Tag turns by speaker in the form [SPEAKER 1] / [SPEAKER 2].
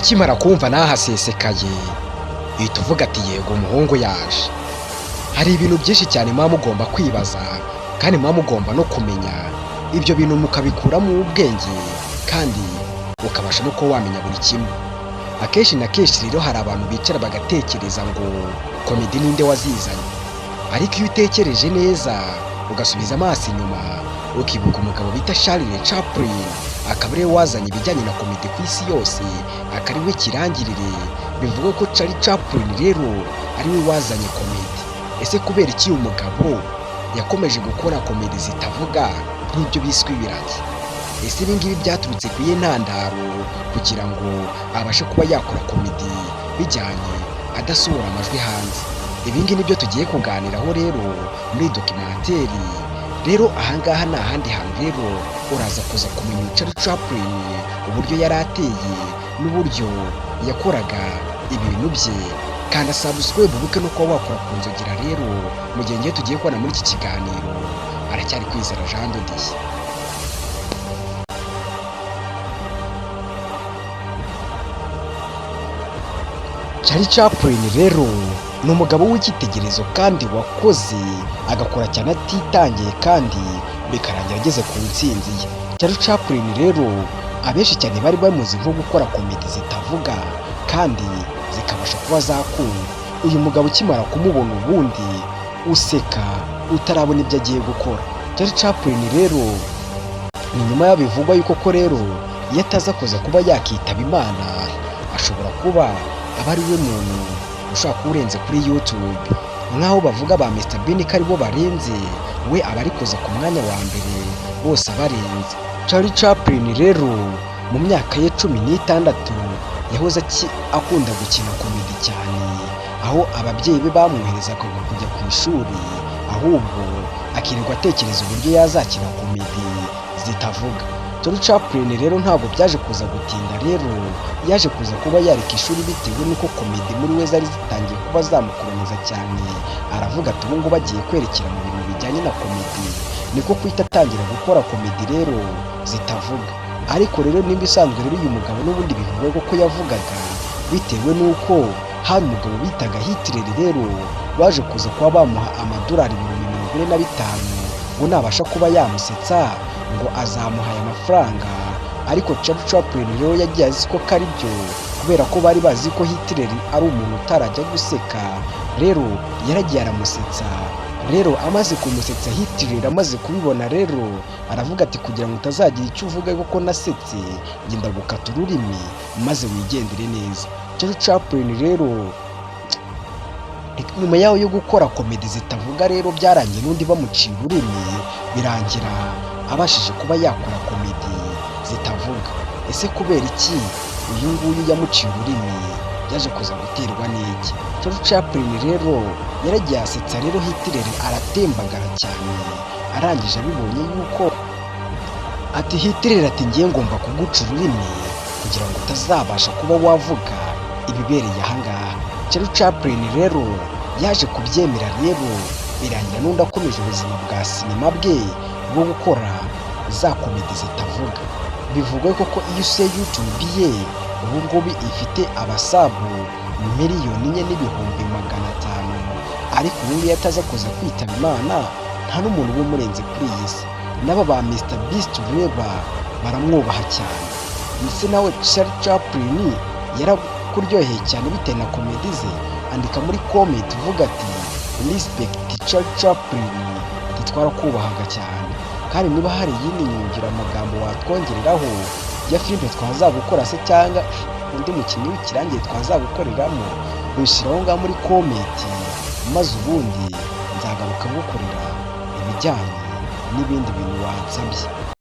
[SPEAKER 1] ukimara kumva nahasesekaye uhita uvuga ati yego umuhungu yaje. Hari ibintu byinshi cyane muba mugomba kwibaza kandi muba mugomba no kumenya, ibyo bintu mukabikuramo ubwenge kandi ukabasha no kuba wamenya buri kimwe. Akenshi na kenshi rero hari abantu bicara bagatekereza ngo komedi ninde wazizanye, ariko iyo utekereje neza ugasubiza amaso inyuma ukibuka umugabo bita Charlie Chaplin, akaba ariwe wazanye ibijyanye na komedi ku isi yose, akaba ariwe kirangirire. Bivuga ko Charlie Chaplin rero ariwe wazanye komedi. Ese kubera iki uyu mugabo yakomeje gukora komedi zitavuga nk'ibyo biswe ibiragi? Ese ibi ngibi byaturutse ku iyihe ntandaro kugira ngo abashe kuba yakora komedi bijyanye adasohora amajwi hanze? Ibi ngibi nibyo tugiye kuganiraho rero muri dokimenteri. Rero ahangaha ni ahandi hantu rero uraza kuza kumenya Charlie Chaplin uburyo yari ateye n'uburyo yakoraga ibintu bye. Kanda subscribe ubuke no kuba wakora ku nzogera rero mu gihe ngiye tugiye kubona muri iki kiganiro. Aracyari Kwizera Jean de Dieu. Charlie Chaplin rero ni umugabo w'icyitegererezo kandi wakoze agakora cyane atitangiye kandi bikarangira ageze ku ntsinzi ye. Charlie Chaplin rero abenshi cyane bari bamuzi nko gukora komedi zitavuga kandi zikabasha kuba zakunda. Uyu mugabo ukimara kumubona ubundi useka utarabona ibyo agiye gukora. Charlie Chaplin rero ni nyuma y'abivugwa yuko ko rero iyo ataza kuza kuba yakitaba Imana ashobora kuba aba ari we muntu ushobora kuba urenze kuri YouTube, nk'aho bavuga ba Mr Bean ko aribo barenze, we aba ari kuza ku mwanya wa mbere bose abarenze. Charlie Chaplin rero mu myaka ye 16 yahoze akunda gukina komedi cyane, aho ababyeyi be bamwoherezaga kujya ku ishuri ahubwo akirirwa atekereza uburyo yazakina komedi zitavuga. Charlie Chaplin rero ntabwo byaje kuza gutinda, rero yaje kuza kuba yareka ishuri bitewe n'uko komedi muri we zari zitangiye kuba zamukoroniza cyane. Aravuga ati ubu ngubu agiye kwerekera mu bintu bijyanye na komedi, niko kwita atangira gukora komedi rero zitavuga. Ariko rero nimba isanzwe rero uyu mugabo n'ubundi bivugwa ko yavugaga bitewe n'uko hari umugabo bitaga Hitler rero baje kuza kuba bamuha amadolari 45,000 ngo nabasha kuba yamusetsa ngo azamuha aya mafaranga. Ariko Charlie Chaplin rero yagiye azi ko kari byo kubera ko bari bazi ko Hitler ari umuntu utarajya guseka. Rero yaragiye aramusetsa. Rero amaze kumusetsa Hitler amaze kubibona rero aravuga ati kugira ngo utazagira icyo uvuga kuko nasetse ngenda gukata ururimi maze wigendere neza. Charlie Chaplin rero nyuma yaho yo gukora komedi zitavuga rero byarangiye n'undi bamuciye ururimi, birangira abashije kuba yakora komedi zitavuga. Ese kubera iki uyu nguyu yamuciye ururimi yaje kuza guterwa n'iki? Charlie Chaplin rero yaragiye asetsa rero Hitler aratembagara cyane, arangije abibonye yuko ati Hitler ati ngiye ngomba kuguca ururimi kugira ngo utazabasha kuba wavuga ibibereye ahangaha. Charlie Chaplin rero yaje kubyemera, rero birangira n'undi akomeje ubuzima bwa sinema bwe bwo gukora za komedi zitavuga. Bivugwa ko iyo use YouTube ye ubu ngubu ifite abasabu 4,500,000, ariko ubu ngubu ataza kuza kwitaba Imana nta n'umuntu uba umurenze kuri iyi si. N'aba ba Mr Beast ureba baramwubaha cyane. Ndetse nawe Charlie Chaplin yarakuryoheye cyane bitewe na komedi ze. Andika muri comment uvuga ati respect Charlie Chaplin, twarakubahaga cyane. Kandi niba hari iyindi nyongera amagambo watwongereraho ya filime twazagukora se cyangwa undi mukinnyi w'ikirangiye twazagukoreramo, ushyiraho ngaho muri comment, maze ubundi nzagaruka gukorera ibijyanye n'ibindi bintu wansabye.